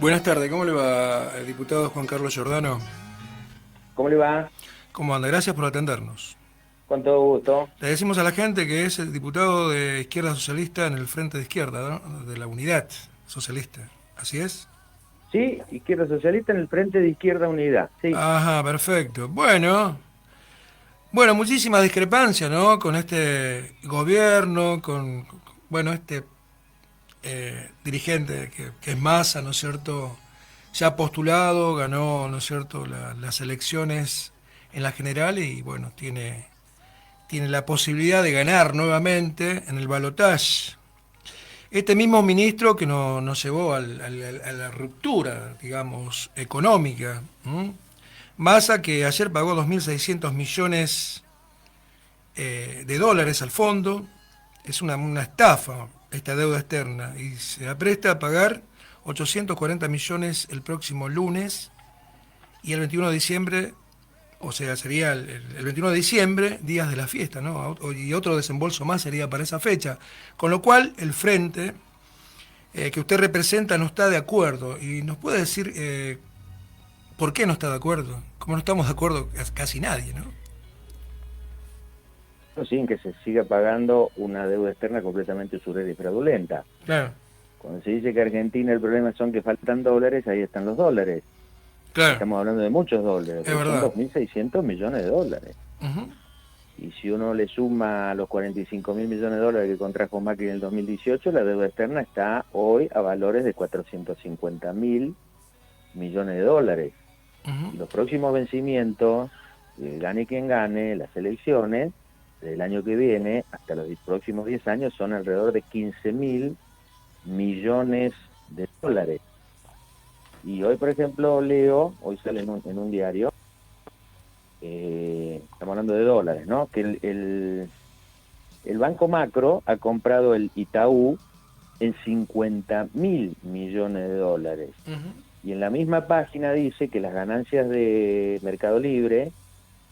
Buenas tardes, ¿cómo le va, diputado Juan Carlos Giordano? ¿Cómo le va? ¿Cómo anda? Gracias por atendernos. Con todo gusto. Le decimos a la gente que es el diputado de Izquierda Socialista en el Frente de Izquierda, ¿no? De la Unidad Socialista. ¿Así es? Sí, Izquierda Socialista en el Frente de Izquierda Unidad. Sí. Ajá, perfecto. Bueno, muchísimas discrepancias, ¿no? Con este gobierno, bueno, este dirigente que es Massa, ¿no es cierto? Ya postulado, ganó, ¿no es cierto?, las elecciones en la general y, bueno, tiene la posibilidad de ganar nuevamente en el balotaje. Este mismo ministro que nos llevó a la ruptura, digamos, económica. ¿M? Massa, que ayer pagó 2.600 millones de dólares al fondo, es una estafa esta deuda externa y se apresta a pagar 840 millones el próximo lunes y el 21 de diciembre, o sea, sería el 21 de diciembre, días de la fiesta, ¿no? Y otro desembolso más sería para esa fecha. Con lo cual, el frente que usted representa no está de acuerdo. ¿Y nos puede decir por qué no está de acuerdo? Como no estamos de acuerdo casi nadie, ¿no? Sí, en que se siga pagando una deuda externa completamente usurera y fraudulenta. Claro, Cuando se dice que Argentina el problema son que faltan dólares, ahí están los dólares. claro, Estamos hablando de muchos dólares, es porque son verdad. 2.600 millones de dólares. Ujú, Y si uno le suma los 45.000 millones de dólares que contrajo Macri en el 2018, la deuda externa está hoy a valores de 450.000 millones de dólares. ujú. Y los próximos vencimientos, gane quien gane, las elecciones del año que viene hasta los próximos 10 años son alrededor de 15.000 millones de dólares. Y hoy, por ejemplo, leo, hoy sale en un diario, estamos hablando de dólares, ¿no? Que el Banco Macro ha comprado el Itaú en 50.000 millones de dólares. Ujú. Y en la misma página dice que las ganancias de Mercado Libre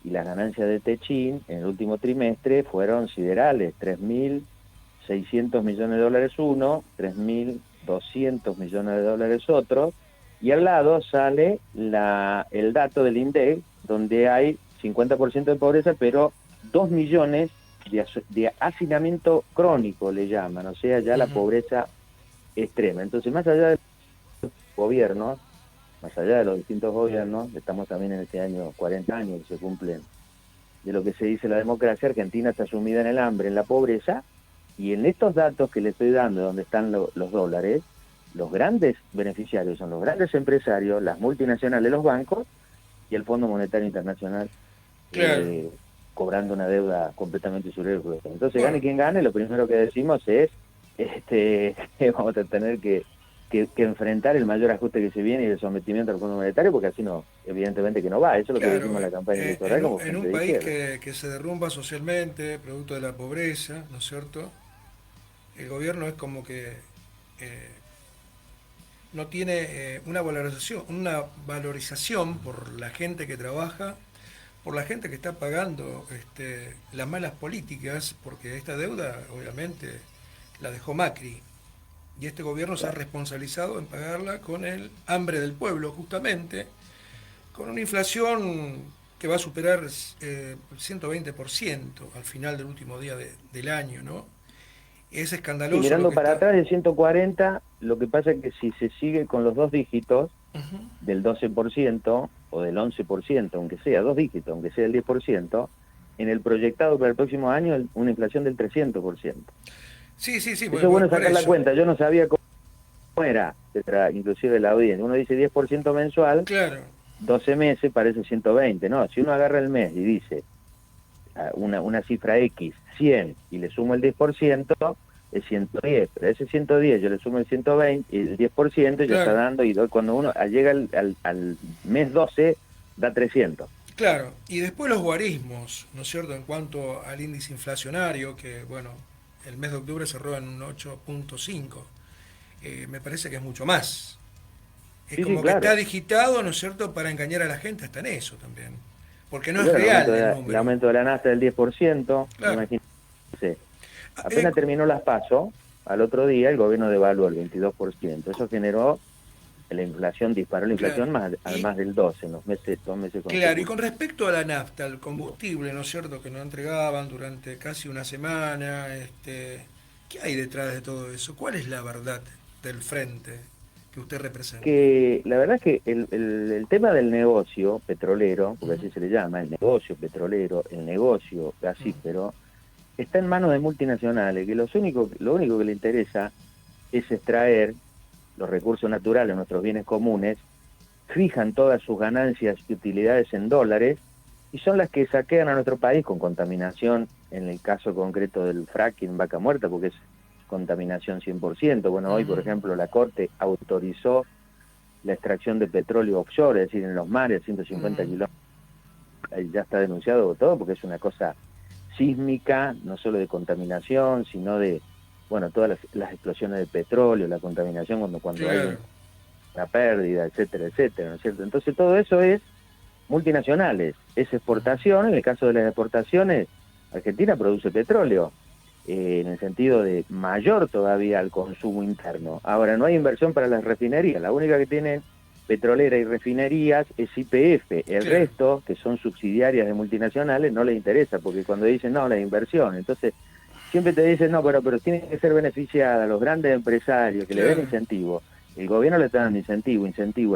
y las ganancias de Techin en el último trimestre fueron siderales, 3.600 millones de dólares uno, 3.200 millones de dólares otro, y al lado sale el dato del INDEC, donde hay 50% de pobreza, pero 2 millones de hacinamiento crónico, le llaman, o sea, ya la Ujú. pobreza extrema. Entonces, más allá del gobierno, más allá de los distintos gobiernos, estamos también en este año 40 años que se cumplen de lo que se dice la democracia. Argentina está sumida en el hambre, en la pobreza, y en estos datos que le estoy dando, donde están los dólares, los grandes beneficiarios son los grandes empresarios, las multinacionales, los bancos y el Fondo Monetario Internacional, Claro. eh, cobrando una deuda completamente usurera. Entonces, gane Bueno, quien gane, lo primero que decimos es, vamos a tener que enfrentar el mayor ajuste que se viene y el sometimiento al Fondo Monetario, porque así no, evidentemente que no va. Eso es lo que decimos claro, en la campaña electoral como en Frente un de país Izquierda. que se derrumba socialmente, producto de la pobreza, ¿no es cierto? El gobierno es como que eh, no tiene una valorización por la gente que trabaja, por la gente que está pagando las malas políticas, porque esta deuda obviamente la dejó Macri. Y este gobierno se ha Claro. responsabilizado en pagarla con el hambre del pueblo, justamente, con una inflación que va a superar el 120% al final del último día del año, ¿no? Es Y escandaloso lo mirando que para está... atrás de 140, lo que pasa es que si se sigue con los dos dígitos Ujú. del 12% o del 11%, aunque sea dos dígitos, aunque sea el 10%, en el proyectado para el próximo año una inflación del 300%. Sí, sí, sí, Eso es bueno por sacar la eso. cuenta. Yo no sabía cómo era, inclusive la audiencia. Uno dice 10% mensual, Claro, 12 meses parece 120. No, si uno agarra el mes y dice una cifra X, 100, y le sumo el 10%, es 110. Pero a ese 110 yo le sumo el 120, y el 10% ya está claro, dando, y cuando uno llega al mes 12, da 300. claro. Y después los guarismos, ¿no es cierto? En cuanto al índice inflacionario, que, bueno, el mes de octubre cerró en un 8,5. Me parece que es mucho más. Es Sí, sí, como que está claro. digitado, ¿no es cierto?, para engañar a la gente hasta en eso también. Porque no Y es bueno, real el el número. aumento de la nafta del 10%, Claro. imagínense. Ah, Apenas terminó las PASO, al otro día el gobierno devaluó el 22%. Eso generó la inflación disparó la inflación Claro. más, al más del 12 en los meses, 2 meses Claro, y consecutivos. con respecto a la nafta, al combustible, ¿no es cierto?, que no entregaban durante casi una semana, ¿qué hay detrás de todo eso? ¿Cuál es la verdad del frente que usted representa? Que la verdad es que el tema del negocio petrolero, porque Ujú, así se le llama, el negocio petrolero, el negocio ujú. gasífero, está en manos de multinacionales, que lo único que le interesa es extraer los recursos naturales, nuestros bienes comunes, fijan todas sus ganancias y utilidades en dólares y son las que saquean a nuestro país con contaminación, en el caso concreto del fracking Vaca Muerta, porque es contaminación 100%. Bueno, hoy, por Ujú. ejemplo, la Corte autorizó la extracción de petróleo offshore, es decir, en los mares, 150 Mm, kilómetros, ya está denunciado todo, porque es una cosa sísmica, no solo de contaminación, sino de, bueno, todas las explosiones de petróleo, la contaminación cuando hay claro. una pérdida, etcétera, etcétera, ¿no es cierto? Entonces todo eso es multinacionales, es exportación, en el caso de las exportaciones, Argentina produce petróleo, en el sentido de mayor todavía al consumo interno. Ahora, no hay inversión para las refinerías, la única que tienen petrolera y refinerías es YPF, el Claro. resto, que son subsidiarias de multinacionales, no les interesa, porque cuando dicen no, la inversión, entonces siempre te dicen no, pero tienen que ser beneficiadas los grandes empresarios que le den Claro. incentivo, el gobierno le está dando incentivo,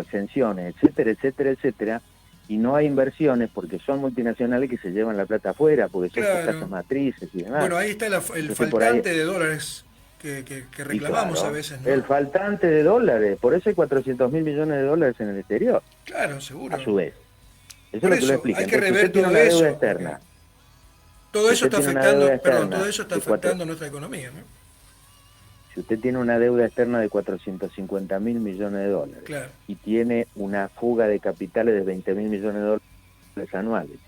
exenciones, etcétera, etcétera, etcétera, y no hay inversiones porque son multinacionales que se llevan la plata afuera, porque son sus casas Claro. matrices y demás. Bueno, ahí está el Entonces por ahí, faltante de dólares que y reclamamos a claro, veces, el ¿no? faltante de dólares, por eso hay 400.000 millones de dólares en el exterior, Claro, a seguro. su vez. Eso es Por lo que lo eso, explica. hay que Entonces, si rever usted tiene todo una deuda eso, porque externa, todo si eso usted está tiene una deuda afectando, perdón, todo externa eso está de cuatro, afectando nuestra economía, ¿no? si usted tiene una deuda externa de 450.000 millones de dólares Claro. y tiene una fuga de capitales de 20.000 millones de dólares anuales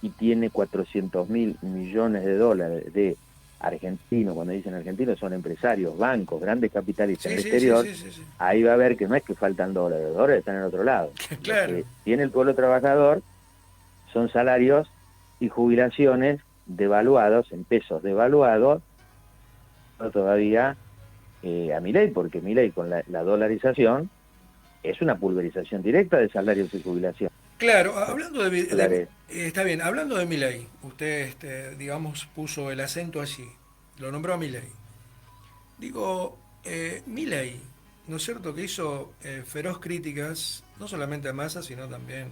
y tiene 400.000 millones de dólares de argentinos, cuando dicen argentinos son empresarios, bancos, grandes capitalistas en Sí, el sí, sí, exterior, sí, sí, sí. ahí va a ver que no es que faltan dólares, los dólares están en otro lado. Lo Claro. que tiene el pueblo trabajador son salarios y jubilaciones devaluados, en pesos devaluados, no todavía a Milei, porque Milei con la dolarización es una pulverización directa de salarios y jubilación. Claro, hablando Dólares. está bien, hablando de Milei, usted, digamos, puso el acento allí, lo nombró a Milei. Digo, Milei, ¿no es cierto?, que hizo feroz críticas, no solamente a Massa, sino también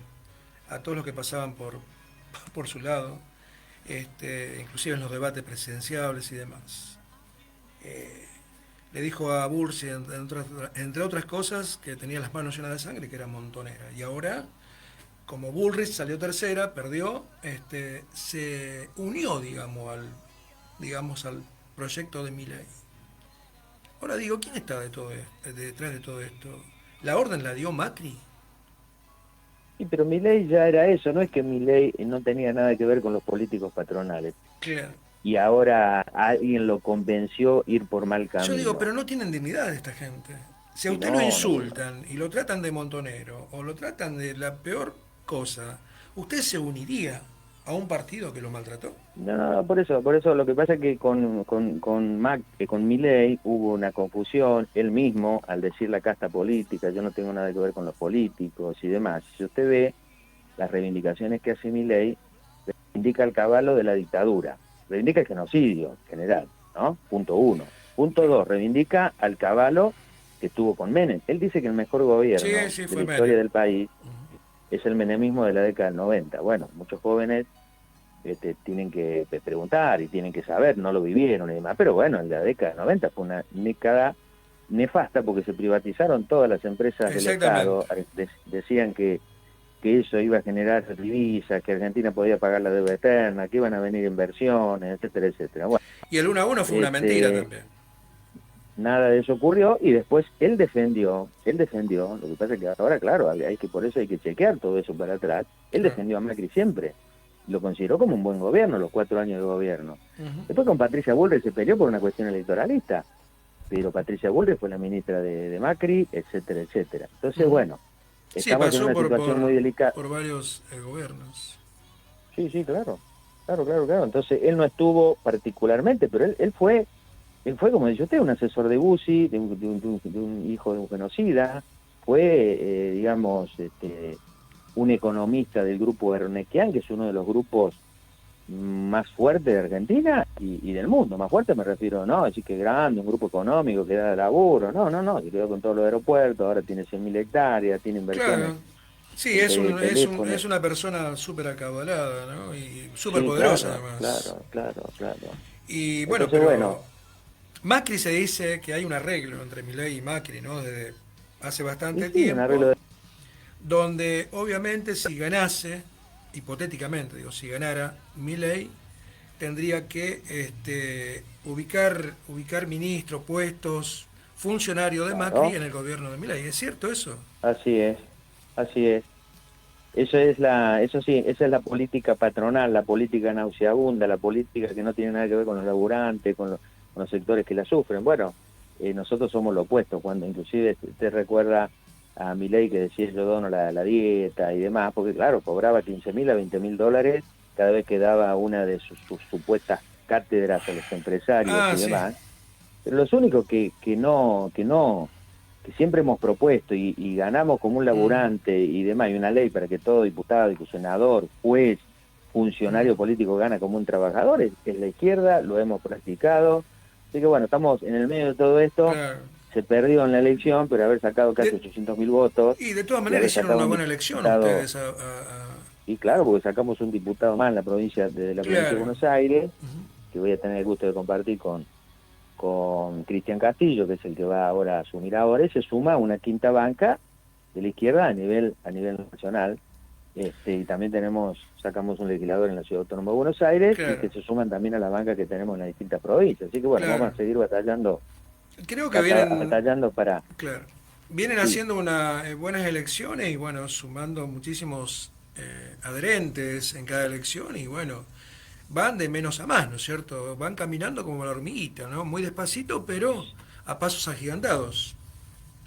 a todos los que pasaban por su lado, inclusive en los debates presidenciables y demás. Eh, Le dijo a Bursi, entre otras cosas, que tenía las manos llenas de sangre y que era montonera. Y ahora, como Bullrich salió tercera, perdió, se unió, digamos, al proyecto de Milei. Ahora digo, ¿quién está detrás de todo esto? ¿La orden la dio Macri? Sí, pero Milei ya era eso, no es que Milei no tenía nada que ver con los políticos patronales. Claro. Y ahora alguien lo convenció ir por mal Yo digo, camino. pero no tienen dignidad esta gente. Si a Y usted lo no, no, no. insultan y lo tratan de montonero o lo tratan de la peor cosa, ¿usted se uniría a un partido que lo maltrató? No, no, no, por eso lo que pasa es que con Milei hubo una confusión, él mismo, al decir la casta política, yo no tengo nada que ver con los políticos y demás. Si usted ve las reivindicaciones que hace Milei, reivindica el caballo de la dictadura, reivindica el genocidio en general, ¿no? Punto uno. Punto dos, reivindica al caballo que estuvo con Menem. Él dice que el mejor Sí, gobierno sí, de fue la historia Menem. del país es el menemismo de la década del 90. Bueno, muchos jóvenes tienen que preguntar y tienen que saber, no lo vivieron y demás, pero bueno, en la década del 90 fue una década nefasta porque se privatizaron todas las empresas del Exactamente. Estado, decían que eso iba a generar divisas, que Argentina podía pagar la deuda eterna, que iban a venir inversiones, etcétera, etcétera. Bueno, Y el 1-1 fue una mentira este, también. nada de eso ocurrió y después él defendió, lo que pasa es que ahora, claro, hay que por eso hay que chequear todo eso para atrás, él Claro. defendió a Macri siempre, lo consideró como un buen gobierno, los 4 años de gobierno. Ujú. Después con Patricia Bullrich se peleó por una cuestión electoralista, pero Patricia Bullrich fue la ministra de Macri, etcétera, etcétera. Entonces, Ujú. bueno, Sí, estamos en pasó una situación muy delicada. por varios gobiernos. Sí, sí, claro, claro, claro, claro. Entonces, él no estuvo particularmente, pero él fue, como dice usted, un asesor de Bussi, de un hijo de un genocida, fue, digamos, un economista del grupo Ernequian, que es uno de los grupos más fuertes de Argentina y del mundo. Más fuerte me refiero, no, decir que grande, un grupo económico que da laburo, no, se quedó con todos los aeropuertos, ahora tiene 100.000 hectáreas, tiene inversiones Claro. Sí, de teléfonos. es una persona súper acaudalada, ¿no? Y súper Sí, poderosa claro, además. claro, claro, claro. Y bueno, Entonces, pero bueno, Macri se dice que hay un arreglo entre Milei y Macri, ¿no? Desde hace y bastante sí, un arreglo tiempo, de... donde obviamente si ganase, hipotéticamente digo, si ganara Milei, tendría que ubicar ministros, puestos, funcionarios de Macri Claro, en el gobierno de Milei. ¿Es cierto eso? así es, así es. Eso sí, esa es la política patronal, la política nauseabunda, la política que no tiene nada que ver con los laburantes, con los sectores que la sufren. Bueno, nosotros somos lo opuesto, cuando inclusive te recuerda a Milei que decía yo dono la dieta y demás, porque claro, cobraba 15.000 a 20.000 dólares cada vez que daba una de sus supuestas cátedras a los empresarios Ah, y sí. demás. Pero los únicos que siempre hemos propuesto y ganamos como un Mm, laburante y demás, hay una ley para que todo diputado, senador, juez, mm, funcionario político gana como un trabajador, es la izquierda, lo hemos practicado. Así que bueno, estamos en el medio de todo esto, claro. se perdió en la elección, pero haber sacado casi De- 800.000 votos y de todas y maneras haber hicieron sacado una un buena elección diputado, ustedes. y claro, porque sacamos un diputado más en la provincia de la provincia de Claro. Buenos Aires, Ujú. que voy a tener el gusto de compartir con Cristian Castillo, que es el que va ahora a asumir ahora, y se suma una quinta banca de la izquierda a nivel nacional. Y también sacamos un legislador en la Ciudad Autónoma de Buenos Aires y que Claro, se suman también a la banca que tenemos en las distintas provincias. Así que bueno, vamos claro. a seguir batallando, Creo que vienen, batallando para... claro, vienen Sí, haciendo buenas elecciones y bueno, sumando muchísimos adherentes en cada elección y bueno, van de menos a más, ¿no es cierto? Van caminando como la hormiguita, ¿no? Muy despacito, pero a pasos agigantados.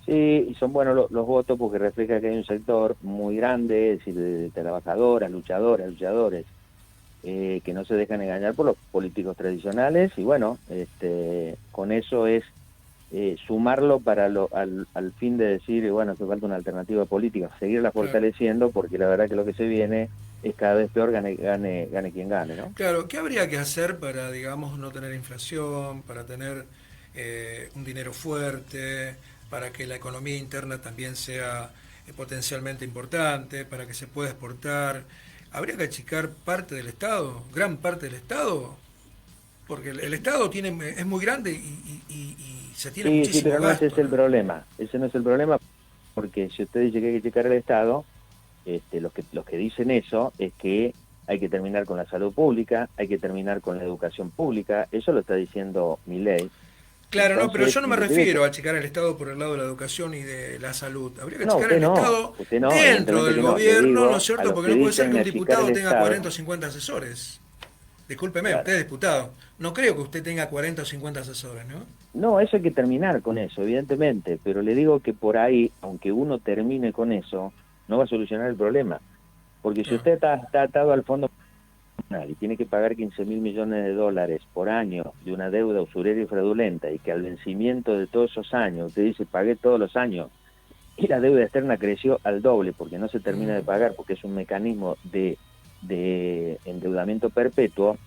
sí, y son buenos los votos porque refleja que hay un sector muy grande, es decir, de trabajadoras, luchadores, que no se dejan engañar por los políticos tradicionales y bueno, con eso es sumarlo para al fin de decir, bueno, hace falta una alternativa política, seguirla Claro. fortaleciendo porque la verdad que lo que se viene es cada vez peor, gane quien gane, ¿no? Claro, ¿qué habría que hacer para, digamos, no tener inflación, para tener un dinero fuerte, para que la economía interna también sea potencialmente importante, para que se pueda exportar? ¿Habría que achicar parte del Estado, gran parte del Estado? Porque el Estado es muy grande y se tiene Sí, sí, muchísimo pero no ese es gasto, el ¿no? problema, ese no es el problema porque si usted dice que hay que checar el Estado, los que dicen eso es que hay que terminar con la salud pública, hay que terminar con la educación pública, eso lo está diciendo Milei. Claro, no, pero Entonces, yo no me inclusive, refiero a achicar el Estado por el lado de la educación y de la salud. Habría que no, achicar el Estado usted no, dentro evidentemente del que no, le gobierno, ¿no es digo a cierto? los Porque que no puede ser que dicen un achicar el diputado tenga 40 Estado, o 50 asesores. Discúlpeme, usted claro. es diputado. No creo que usted tenga 40 o 50 asesores, ¿no? No, eso hay que terminar con eso, evidentemente, pero le digo que por ahí, aunque uno termine con eso, no va a solucionar el problema, porque si No, usted está atado al Fondo Nacional y tiene que pagar 15.000 millones de dólares por año de una deuda usurera y fraudulenta y que al vencimiento de todos esos años, usted dice, pagué todos los años, y la deuda externa creció al doble porque no se termina de mm, pagar, porque es un mecanismo de endeudamiento perpetuo,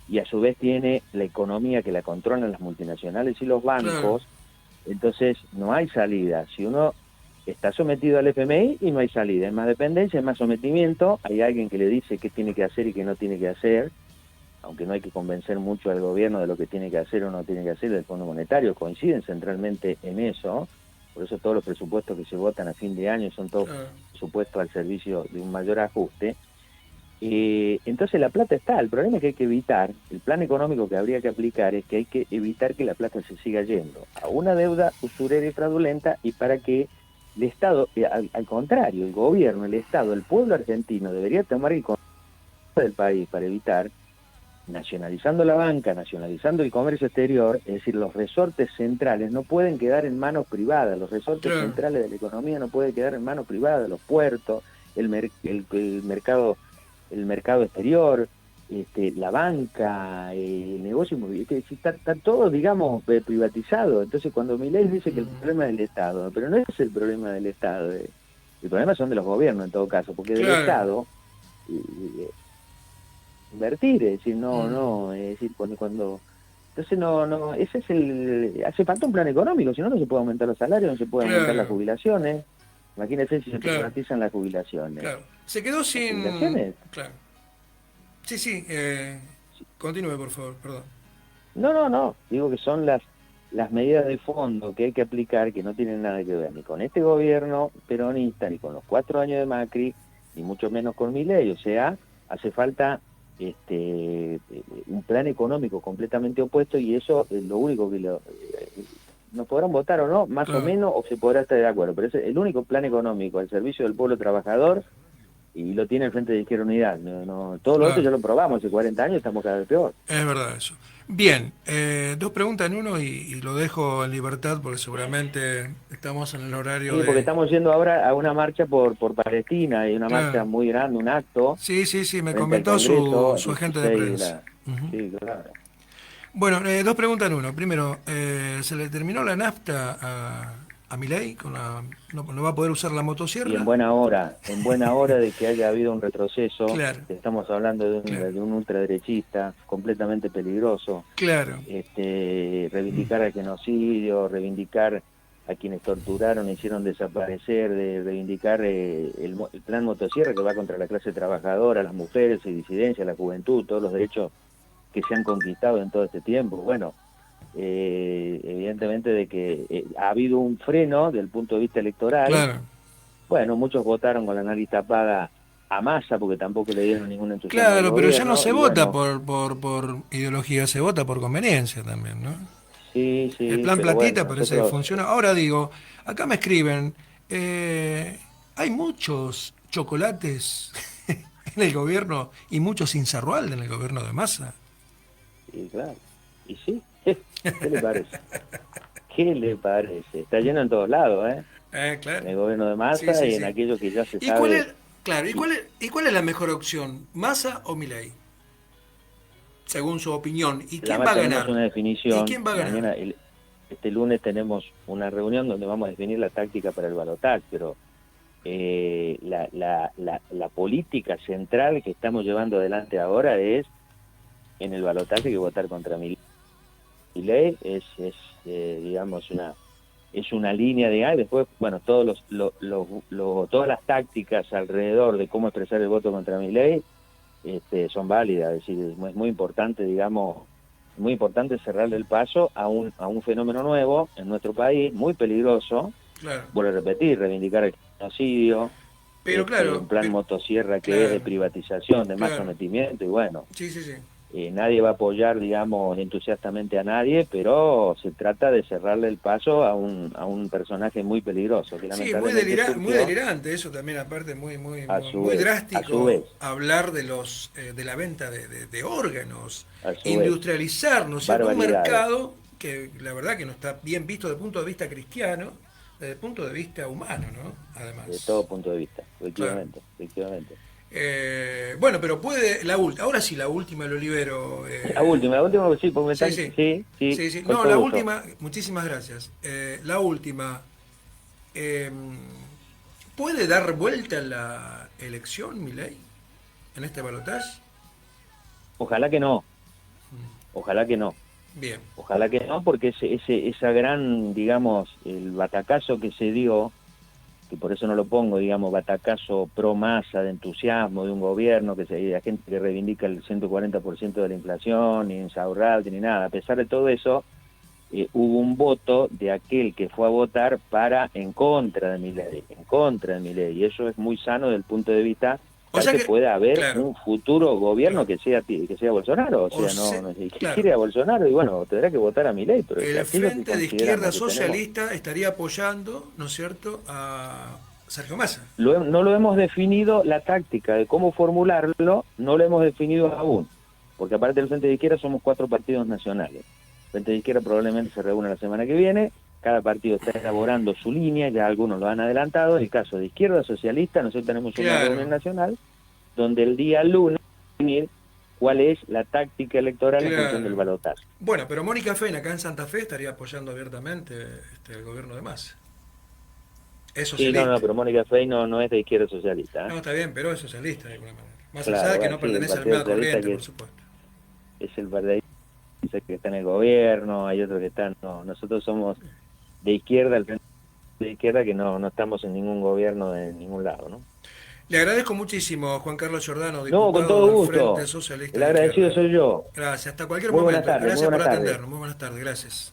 y a su vez tiene la economía que la controlan las multinacionales y los claro, bancos, entonces no hay salida. Si uno está sometido al FMI y no hay salida, hay más dependencia, hay más sometimiento, hay alguien que le dice qué tiene que hacer y qué no tiene que hacer, aunque no hay que convencer mucho al gobierno de lo que tiene que hacer o no tiene que hacer, del Fondo Monetario coinciden centralmente en eso, por eso todos los presupuestos que se votan a fin de año son todos claro. presupuestos al servicio de un mayor ajuste. Entonces la plata está, el problema es que hay que evitar, el plan económico que habría que aplicar es que hay que evitar que la plata se siga yendo a una deuda usurera y fraudulenta y para que el Estado, al contrario, el gobierno, el Estado, el pueblo argentino debería tomar el control del país para evitar nacionalizando la banca, nacionalizando el comercio exterior, es decir, los resortes centrales no pueden quedar en manos privadas, los resortes Claro. centrales de la economía no pueden quedar en manos privadas, los puertos, el mercado exterior, la banca, el negocio inmobiliario, está todo, digamos, privatizado. Entonces, cuando Milei dice que el problema es del Estado, pero no es el problema del Estado, el problema son de los gobiernos en todo caso, porque del Claro. Estado invertir, es decir, Mm. es decir, cuando entonces ese es hace falta un plan económico, si no, no se puede aumentar los salarios, no se puede aumentar las Claro, jubilaciones. Imagínense si se claro, privatizan las jubilaciones. claro. Se quedó Las sin... jubilaciones, Claro. Sí, sí, continúe, por favor, perdón. no, digo que son las medidas de fondo que hay que aplicar que no tienen nada que ver ni con este gobierno peronista, ni con los 4 años de Macri, ni mucho menos con Milei. O sea, hace falta un plan económico completamente opuesto, y eso es lo único que nos podrán votar o no, más o Claro, menos, o se podrá estar de acuerdo, pero es el único plan económico al servicio del pueblo trabajador, y lo tiene el Frente de Izquierda Unidad. Todo lo otro claro. ya lo probamos, hace 40 años estamos cada vez peor. Es verdad eso. Bien, dos preguntas en uno y lo dejo en libertad porque seguramente estamos en el horario Sí, porque de... estamos yendo ahora a una marcha por Palestina, y una marcha Claro. muy grande, un acto Sí, sí, sí, me frente al comentó Congreso, su agente de 16 de prensa. la... Ujú. Sí, claro. Bueno, dos preguntas en uno. Primero, ¿se le terminó la nafta a Milei? No va a poder usar la Y motosierra? en buena hora de que haya habido un retroceso. Claro, Estamos hablando claro, de un ultraderechista completamente peligroso. claro. Reivindicar el genocidio, reivindicar a quienes torturaron e hicieron desaparecer, de reivindicar el plan motosierra, que va contra la clase trabajadora, las mujeres, y disidencia, la juventud, todos los derechos que se han conquistado en todo este tiempo. Bueno, evidentemente de que ha habido un freno del punto de vista electoral. Claro, Bueno, muchos votaron con la nariz tapada a Massa porque tampoco le dieron ningún entusiasmo al claro, pero ya no gobierno, se y vota bueno, por ideología, se vota por conveniencia también, ¿no? sí, El sí, plan pero bueno, platita parece que nosotros, funciona. Ahora digo, acá me escriben, hay muchos chocolates en el gobierno y muchos Insaurralde en el gobierno de Massa. y claro, y sí, ¿qué le parece? ¿Qué le parece? Está lleno en todos lados, ¿eh? Claro. En el gobierno de Sí, Massa sí, y en sí. aquello que ya se ¿Y cuál sabe. es, claro, Y y cuál es la mejor opción? ¿Massa o Milei? Según su opinión. ¿Y quién va a tenemos ganar? una ¿Y definición. quién va a ganar? Mañana, este lunes tenemos una reunión donde vamos a definir la táctica para el balotaje, pero la política central que estamos llevando adelante ahora es, en el balotaje, que votar contra Milei. Digamos, es una línea de ahí. Después, bueno, todas las tácticas alrededor de cómo expresar el voto contra Milei son válidas. Es decir, es muy importante, digamos, muy importante cerrarle el paso a un fenómeno nuevo en nuestro país, muy peligroso. Claro. Vuelvo a repetir, reivindicar el genocidio, Pero un claro, plan motosierra que es de claro, privatización, de más claro. sometimiento, y bueno, Sí, sí, sí. nadie va a apoyar, digamos, entusiastamente a nadie, pero se trata de cerrarle el paso a un personaje muy peligroso, que Sí, lamentablemente muy surgió delirante eso también, aparte a su muy vez, a su vez, drástico hablar de de la venta de órganos, a su vez, industrializar, ¿no es cierto? Un barbaridades, mercado que la verdad que no está bien visto desde el punto de vista cristiano, desde el punto de vista humano, ¿no? de Además, todo punto de vista, claro. efectivamente, efectivamente. Bueno, pero puede, ahora sí, la última lo libero. La última, sí, porque me Sí, están, sí, sí, sí, sí, sí. con No, todo la gusto. última, muchísimas gracias. La última, eh, ¿puede dar vuelta la elección, Milei, en este balotaje? Ojalá que no, ojalá que no. Bien, Ojalá que no, porque esa gran, digamos, el batacazo que se dio, que por eso no lo pongo, digamos, batacazo pro masa, de entusiasmo de un gobierno, la gente que reivindica el 140% de la inflación, ni Insaurralde, ni nada. A pesar de todo eso, hubo un voto de aquel que fue a votar en contra de Milei, y eso es muy sano desde el punto de vista o tal sea que que, pueda haber claro, un futuro gobierno claro, que sea Bolsonaro. O o sea, se- si claro, quiere a Bolsonaro, y bueno, tendrá que votar a Milei, pero el aquellos que Frente de Izquierda consideramos que tenemos, Socialista estaría apoyando, ¿no es cierto?, a Sergio Massa. no lo hemos definido, la táctica de cómo formularlo, no lo hemos definido aún, porque aparte del Frente de Izquierda somos 4 partidos nacionales. El Frente de Izquierda probablemente se reúna la semana que viene, cada partido está elaborando su línea, ya algunos lo han adelantado. En el caso de Izquierda Socialista, nosotros tenemos una reunión Claro, nacional donde el día lunes va a definir cuál es la táctica electoral en Claro. función del balotaje. Bueno, pero Mónica Fena acá en Santa Fe estaría apoyando abiertamente el gobierno de Massa. Es Sí, no, socialista. pero Mónica Fey no es de izquierda socialista, ¿eh? No, está bien, pero es socialista de alguna manera. Más allá Claro, de que no sí, el pertenece a la Partido misma Socialista corriente, que por supuesto. es el partido que está en el gobierno, hay otros que están, no, nosotros somos de izquierda, el frente de izquierda que no estamos en ningún gobierno de ningún lado, ¿no? Le agradezco muchísimo, Juan Carlos Giordano, No, con diputado todo del Frente gusto. Socialista El de agradecido Izquierda. soy yo. Gracias, hasta cualquier Muy buenas momento. tardes, muy Gracias por buenas tardes. atendernos. Muy buenas tardes, gracias.